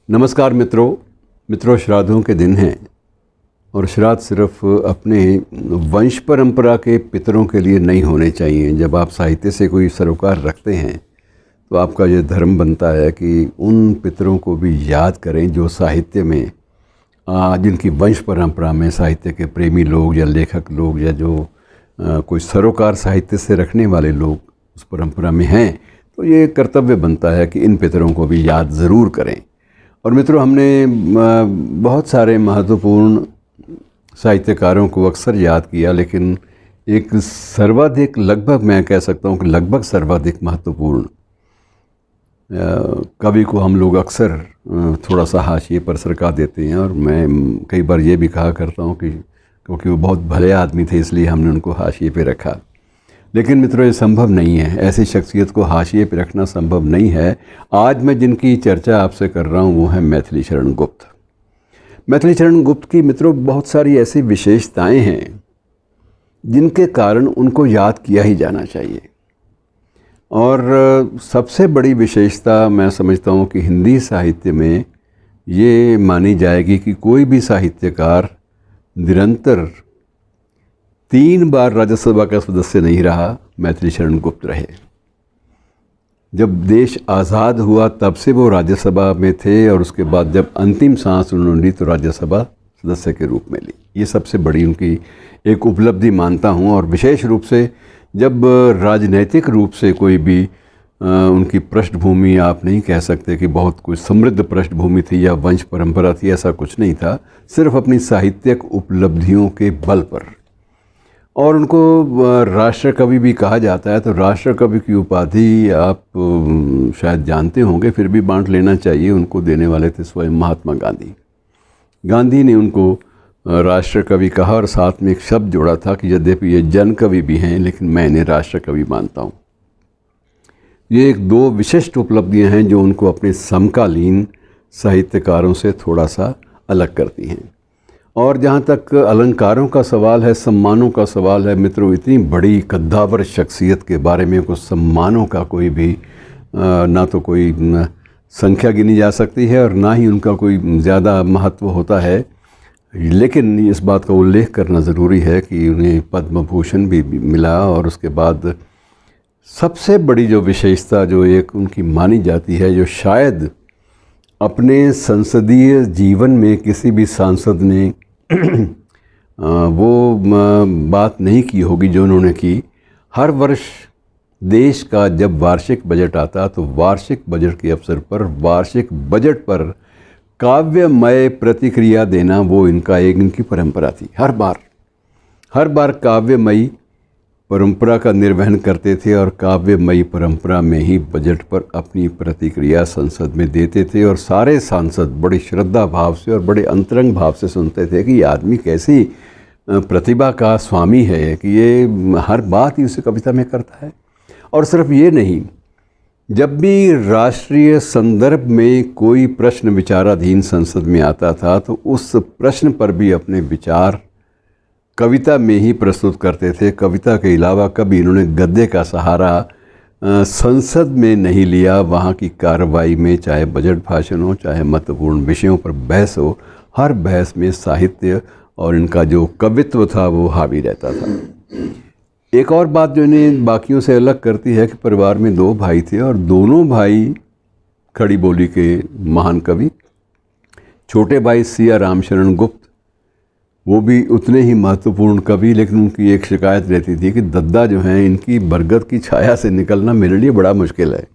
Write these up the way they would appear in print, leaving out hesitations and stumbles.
नमस्कार मित्रों, श्राद्धों के दिन हैं और श्राद्ध सिर्फ अपने वंश परंपरा के पितरों के लिए नहीं होने चाहिए। जब आप साहित्य से कोई सरोकार रखते हैं तो आपका ये धर्म बनता है कि उन पितरों को भी याद करें जो साहित्य में जिनकी वंश परंपरा में साहित्य के प्रेमी लोग या लेखक लोग या जो कोई सरोकार साहित्य से रखने वाले लोग उस परंपरा में हैं। तो ये कर्तव्य बनता है कि इन पितरों को भी याद ज़रूर करें। और मित्रों, हमने बहुत सारे महत्वपूर्ण साहित्यकारों को अक्सर याद किया, लेकिन एक सर्वाधिक, लगभग मैं कह सकता हूँ कि लगभग सर्वाधिक महत्वपूर्ण कवि को हम लोग अक्सर थोड़ा सा हाशिए पर सरका देते हैं। और मैं कई बार ये भी कहा करता हूँ कि क्योंकि वो बहुत भले आदमी थे इसलिए हमने उनको हाशिए पे रखा। लेकिन मित्रों, ये संभव नहीं है, ऐसी शख्सियत को हाशिए पे रखना संभव नहीं है। आज मैं जिनकी चर्चा आपसे कर रहा हूँ वो है मैथिली शरण गुप्त। मैथिली शरण गुप्त की मित्रों बहुत सारी ऐसी विशेषताएं हैं जिनके कारण उनको याद किया ही जाना चाहिए। और सबसे बड़ी विशेषता मैं समझता हूँ कि हिंदी साहित्य में ये मानी जाएगी कि कोई भी साहित्यकार निरंतर 3 बार राज्यसभा का सदस्य नहीं रहा, मैथिली शरण गुप्त रहे। जब देश आज़ाद हुआ तब से वो राज्यसभा में थे और उसके बाद जब अंतिम सांस उन्होंने ली तो राज्यसभा सदस्य के रूप में ली। ये सबसे बड़ी उनकी एक उपलब्धि मानता हूँ। और विशेष रूप से जब राजनैतिक रूप से कोई भी उनकी पृष्ठभूमि, आप नहीं कह सकते कि बहुत कोई समृद्ध पृष्ठभूमि थी या वंश परंपरा थी, ऐसा कुछ नहीं था। सिर्फ अपनी साहित्यिक उपलब्धियों के बल पर। और उनको राष्ट्र कवि भी कहा जाता है। तो राष्ट्र कवि की उपाधि आप शायद जानते होंगे, फिर भी बांट लेना चाहिए। उनको देने वाले थे स्वयं महात्मा गांधी। गांधी ने उनको राष्ट्र कवि कहा और साथ में एक शब्द जोड़ा था कि यद्यपि ये जन कवि भी हैं लेकिन मैं इन्हें राष्ट्र कवि मानता हूँ। ये 2 विशिष्ट उपलब्धियाँ हैं जो उनको अपने समकालीन साहित्यकारों से थोड़ा सा अलग करती हैं। और जहाँ तक अलंकारों का सवाल है, सम्मानों का सवाल है मित्रों, इतनी बड़ी कद्दावर शख्सियत के बारे में कुछ सम्मानों का कोई भी ना तो कोई संख्या गिनी जा सकती है और ना ही उनका कोई ज़्यादा महत्व होता है। लेकिन इस बात का उल्लेख करना ज़रूरी है कि उन्हें पद्म भूषण भी मिला। और उसके बाद सबसे बड़ी जो विशेषता जो एक उनकी मानी जाती है, जो शायद अपने संसदीय जीवन में किसी भी सांसद ने वो बात नहीं की होगी जो उन्होंने की। हर वर्ष देश का जब वार्षिक बजट आता तो वार्षिक बजट के अवसर पर, वार्षिक बजट पर काव्यमय प्रतिक्रिया देना वो इनकी परंपरा थी। हर बार काव्यमयी परंपरा का निर्वहन करते थे और काव्यमयी परंपरा में ही बजट पर अपनी प्रतिक्रिया संसद में देते थे। और सारे सांसद बड़ी श्रद्धा भाव से और बड़े अंतरंग भाव से सुनते थे कि ये आदमी कैसी प्रतिभा का स्वामी है कि ये हर बात ही उसे कविता में करता है। और सिर्फ ये नहीं, जब भी राष्ट्रीय संदर्भ में कोई प्रश्न विचाराधीन संसद में आता था तो उस प्रश्न पर भी अपने विचार कविता में ही प्रस्तुत करते थे। कविता के अलावा कभी इन्होंने गद्य का सहारा संसद में नहीं लिया। वहाँ की कार्रवाई में चाहे बजट भाषण हो, चाहे महत्वपूर्ण विषयों पर बहस हो, हर बहस में साहित्य और इनका जो कवित्व था वो हावी रहता था। एक और बात जो इन्हें बाकियों से अलग करती है कि परिवार में 2 भाई थे और दोनों भाई खड़ी बोली के महान कवि। छोटे भाई सिया रामशरण गुप्त, वो भी उतने ही महत्वपूर्ण कवि, लेकिन उनकी एक शिकायत रहती थी कि दद्दा जो हैं इनकी बरगद की छाया से निकलना मेरे लिए बड़ा मुश्किल है।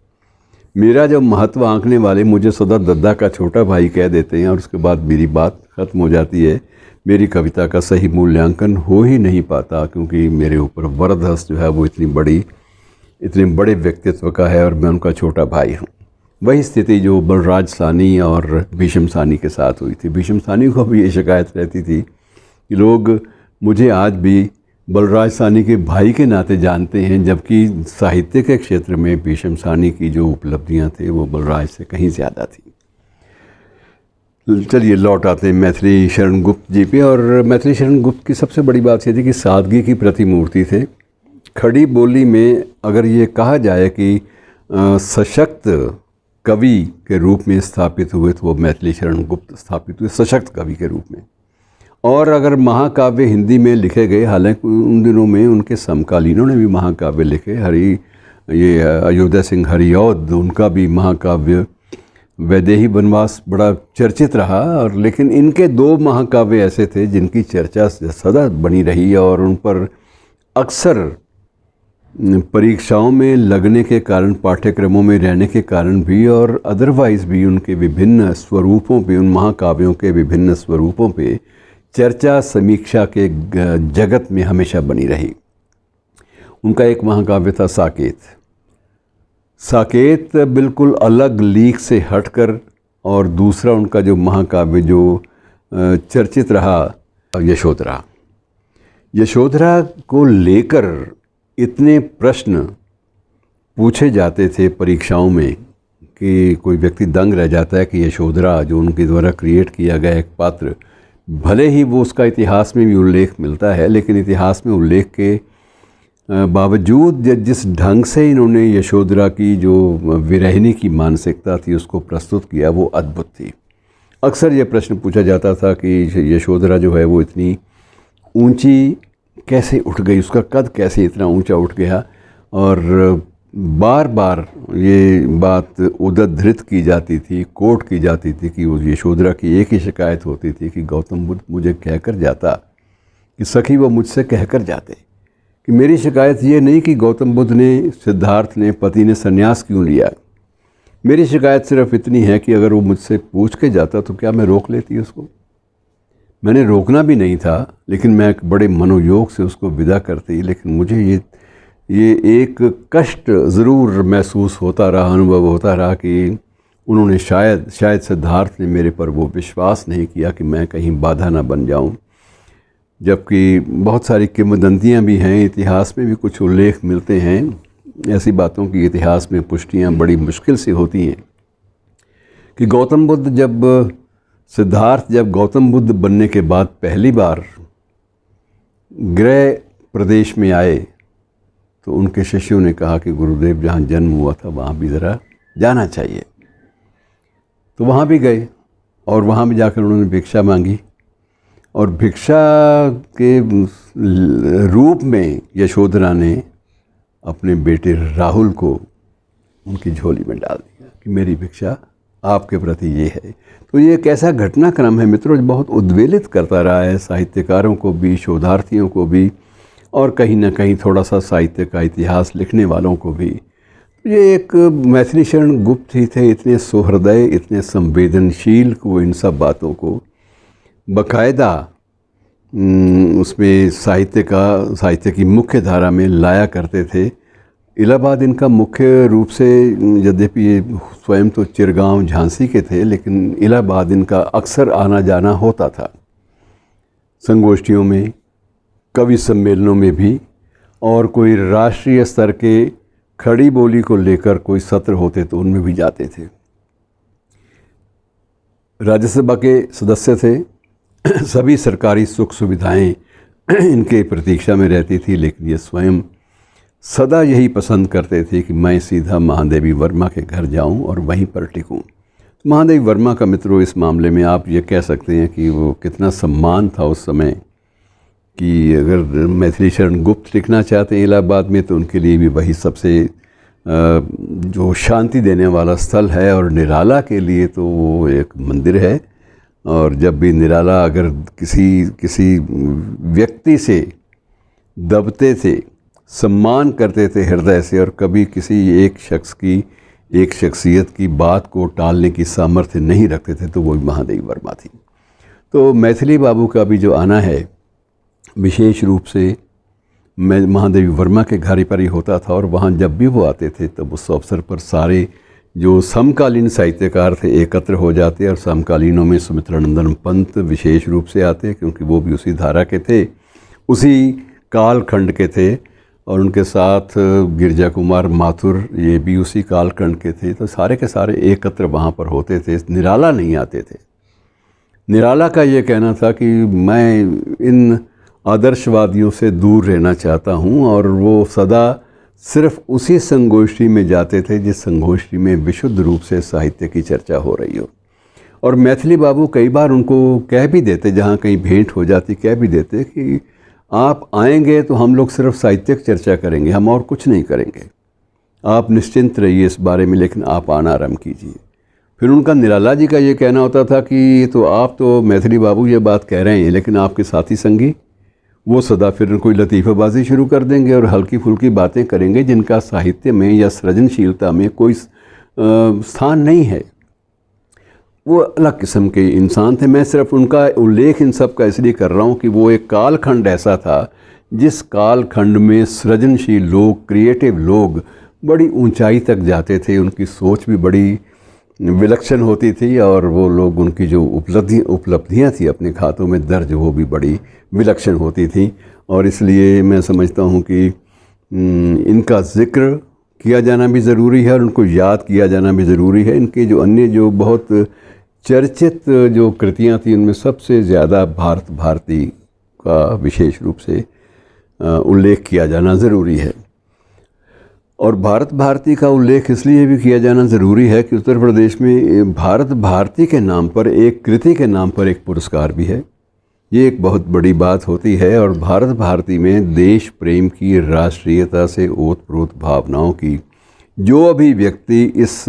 मेरा जब महत्व आंकने वाले मुझे सदा दद्दा का छोटा भाई कह देते हैं और उसके बाद मेरी बात ख़त्म हो जाती है। मेरी कविता का सही मूल्यांकन हो ही नहीं पाता क्योंकि मेरे ऊपर वरदहस्त जो है वो इतने बड़े व्यक्तित्व का है और मैं उनका छोटा भाई हूँ। वही स्थिति जो बलराज साहनी और भीष्म साहनी के साथ हुई थी। भीष्म साहनी को भी ये शिकायत रहती थी कि लोग मुझे आज भी बलराज साहनी के भाई के नाते जानते हैं, जबकि साहित्य के क्षेत्र में भीष्म साहनी की जो उपलब्धियां थे वो बलराज से कहीं ज़्यादा थी। चलिए लौट आते हैं मैथिली शरण गुप्त जी पे। और मैथिली शरण गुप्त की सबसे बड़ी बात ये थी कि सादगी की प्रतिमूर्ति थे। खड़ी बोली में अगर ये कहा जाए कि सशक्त कवि के रूप में स्थापित हुए तो वो मैथिली शरण गुप्त स्थापित हुए सशक्त कवि के रूप में। और अगर महाकाव्य हिंदी में लिखे गए, हालांकि उन दिनों में उनके समकालीनों ने भी महाकाव्य लिखे, ये अयोध्या सिंह हरिऔध, उनका भी महाकाव्य वैदेही वनवास बड़ा चर्चित रहा। और लेकिन इनके दो महाकाव्य ऐसे थे जिनकी चर्चा सदा बनी रही और उन पर अक्सर परीक्षाओं में लगने के कारण, पाठ्यक्रमों में रहने के कारण भी और अदरवाइज़ भी उनके विभिन्न स्वरूपों पे, उन महाकाव्यों के विभिन्न स्वरूपों पे चर्चा समीक्षा के जगत में हमेशा बनी रही। उनका एक महाकाव्य था साकेत। साकेत बिल्कुल अलग लीक से हटकर, और दूसरा उनका जो महाकाव्य जो चर्चित रहा, यशोधरा। यशोधरा को लेकर इतने प्रश्न पूछे जाते थे परीक्षाओं में कि कोई व्यक्ति दंग रह जाता है कि यशोधरा जो उनके द्वारा क्रिएट किया गया एक पात्र, भले ही वो उसका इतिहास में भी उल्लेख मिलता है, लेकिन इतिहास में उल्लेख के बावजूद जिस ढंग से इन्होंने यशोधरा की जो विरहिणी की मानसिकता थी उसको प्रस्तुत किया, वो अद्भुत थी। अक्सर ये प्रश्न पूछा जाता था कि यशोधरा जो है वो इतनी ऊंची कैसे उठ गई, उसका कद कैसे इतना ऊंचा उठ गया। और बार बार ये बात उद्धृत की जाती थी, कोट की जाती थी कि उस यशोधरा की एक ही शिकायत होती थी कि गौतम बुद्ध मुझे कहकर जाता, कि सखी वो मुझसे कहकर जाते, कि मेरी शिकायत ये नहीं कि गौतम बुद्ध ने, सिद्धार्थ ने, पति ने संन्यास क्यों लिया। मेरी शिकायत सिर्फ इतनी है कि अगर वो मुझसे पूछ के जाता तो क्या मैं रोक लेती उसको। मैंने रोकना भी नहीं था, लेकिन मैं बड़े मनोयोग से उसको विदा करती। लेकिन मुझे ये एक कष्ट ज़रूर महसूस होता रहा, अनुभव होता रहा कि उन्होंने शायद सिद्धार्थ ने मेरे पर वो विश्वास नहीं किया कि मैं कहीं बाधा ना बन जाऊं। जबकि बहुत सारी किंवदंतियां भी हैं, इतिहास में भी कुछ उल्लेख मिलते हैं ऐसी बातों की, इतिहास में पुष्टियां बड़ी मुश्किल से होती हैं कि सिद्धार्थ जब गौतम बुद्ध बनने के बाद पहली बार गृह प्रदेश में आए तो उनके शिष्यों ने कहा कि गुरुदेव जहाँ जन्म हुआ था वहाँ भी ज़रा जाना चाहिए। तो वहाँ भी गए और वहाँ भी जाकर उन्होंने भिक्षा मांगी, और भिक्षा के रूप में यशोधरा ने अपने बेटे राहुल को उनकी झोली में डाल दिया कि मेरी भिक्षा आपके प्रति ये है। तो ये एक ऐसा घटनाक्रम है मित्रों, जो बहुत उद्वेलित करता रहा है साहित्यकारों को भी, शोधार्थियों को भी, और कहीं ना कहीं थोड़ा सा साहित्य का इतिहास लिखने वालों को भी। ये एक मैथिली शरण गुप्त ही थे, इतने सुहृदय, इतने संवेदनशील कि वो इन सब बातों को बाकायदा उसमें साहित्य की मुख्य धारा में लाया करते थे। इलाहाबाद इनका मुख्य रूप से, यद्यपि ये स्वयं तो चिरगांव झांसी के थे, लेकिन इलाहाबाद इनका अक्सर आना जाना होता था, संगोष्ठियों में, कवि सम्मेलनों में भी, और कोई राष्ट्रीय स्तर के खड़ी बोली को लेकर कोई सत्र होते तो उनमें भी जाते थे। राज्यसभा के सदस्य थे, सभी सरकारी सुख सुविधाएं इनके प्रतीक्षा में रहती थी, लेकिन ये स्वयं सदा यही पसंद करते थे कि मैं सीधा महादेवी वर्मा के घर जाऊं और वहीं पर टिकूं। महादेवी वर्मा का मित्रों इस मामले में आप ये कह सकते हैं कि वो कितना सम्मान था उस समय, कि अगर मैथिली शरण गुप्त लिखना चाहते हैं इलाहाबाद में तो उनके लिए भी वही सबसे जो शांति देने वाला स्थल है। और निराला के लिए तो वो एक मंदिर है, और जब भी निराला अगर किसी व्यक्ति से दबते थे, सम्मान करते थे हृदय से, और कभी किसी एक शख्सियत की बात को टालने की सामर्थ्य नहीं रखते थे, तो वो महादेवी वर्मा थी। तो मैथिली बाबू का भी जो आना है विशेष रूप से महादेवी वर्मा के घर पर ही होता था, और वहाँ जब भी वो आते थे तब उस अवसर पर सारे जो समकालीन साहित्यकार थे एकत्र हो जाते, और समकालीनों में सुमित्रानंदन पंत विशेष रूप से आते, क्योंकि वो भी उसी धारा के थे, उसी कालखंड के थे, और उनके साथ गिरजा कुमार माथुर ये भी उसी कालखंड के थे। तो सारे के सारे एकत्र वहाँ पर होते थे, निराला नहीं आते थे। निराला का ये कहना था कि मैं इन आदर्शवादियों से दूर रहना चाहता हूँ, और वो सदा सिर्फ उसी संगोष्ठी में जाते थे जिस संगोष्ठी में विशुद्ध रूप से साहित्य की चर्चा हो रही हो। और मैथिली बाबू कई बार उनको कह भी देते, जहाँ कहीं भेंट हो जाती कह भी देते कि आप आएंगे तो हम लोग सिर्फ साहित्यिक चर्चा करेंगे, हम और कुछ नहीं करेंगे, आप निश्चिंत रहिए इस बारे में, लेकिन आप आना आरम्भ कीजिए। फिर उनका निराला जी का ये कहना होता था कि तो आप तो मैथिली बाबू ये बात कह रहे हैं, लेकिन आपके साथी संगी वो सदा फिर कोई लतीफ़ाबाजी शुरू कर देंगे और हल्की फुल्की बातें करेंगे जिनका साहित्य में या सृजनशीलता में कोई स्थान नहीं है। वो अलग किस्म के इंसान थे। मैं सिर्फ उनका उल्लेख इन सब का इसलिए कर रहा हूँ कि वो एक कालखंड ऐसा था जिस कालखंड में सृजनशील लोग, क्रिएटिव लोग बड़ी ऊंचाई तक जाते थे, उनकी सोच भी बड़ी विलक्षण होती थी और वो लोग, उनकी जो उपलब्धियाँ थी अपने खातों में दर्ज, वो भी बड़ी विलक्षण होती थी। और इसलिए मैं समझता हूँ कि इनका ज़िक्र किया जाना भी ज़रूरी है और उनको याद किया जाना भी ज़रूरी है। इनके जो अन्य जो बहुत चर्चित जो कृतियाँ थी उनमें सबसे ज़्यादा भारत भारती का विशेष रूप से उल्लेख किया जाना ज़रूरी है। और भारत भारती का उल्लेख इसलिए भी किया जाना ज़रूरी है कि उत्तर प्रदेश में भारत भारती के नाम पर, एक कृति के नाम पर एक पुरस्कार भी है। ये एक बहुत बड़ी बात होती है। और भारत भारती में देश प्रेम की, राष्ट्रीयता से ओतप्रोत भावनाओं की जो अभिव्यक्ति इस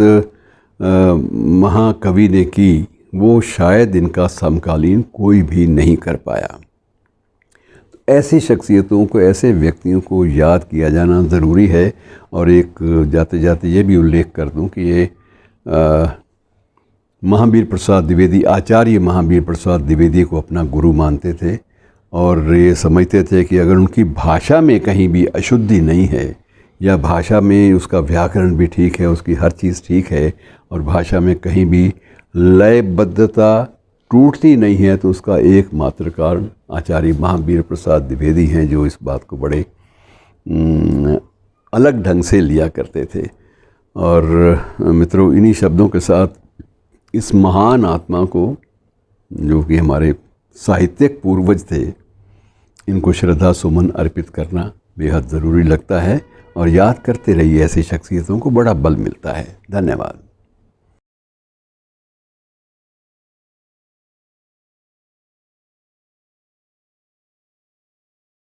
महाकवि ने की, वो शायद इनका समकालीन कोई भी नहीं कर पाया। ऐसी शख्सियतों को, ऐसे व्यक्तियों को याद किया जाना ज़रूरी है। और एक जाते जाते ये भी उल्लेख कर दूं कि ये महावीर प्रसाद द्विवेदी, आचार्य महावीर प्रसाद द्विवेदी को अपना गुरु मानते थे और ये समझते थे कि अगर उनकी भाषा में कहीं भी अशुद्धि नहीं है या भाषा में उसका व्याकरण भी ठीक है, उसकी हर चीज़ ठीक है और भाषा में कहीं भी लयबद्धता टूटती नहीं है, तो उसका एकमात्र कारण आचार्य महावीर प्रसाद द्विवेदी हैं, जो इस बात को बड़े अलग ढंग से लिया करते थे। और मित्रों, इन्हीं शब्दों के साथ इस महान आत्मा को, जो कि हमारे साहित्यिक पूर्वज थे, इनको श्रद्धा सुमन अर्पित करना बेहद ज़रूरी लगता है। और याद करते रहिए, ऐसी शख्सियतों को बड़ा बल मिलता है। धन्यवाद।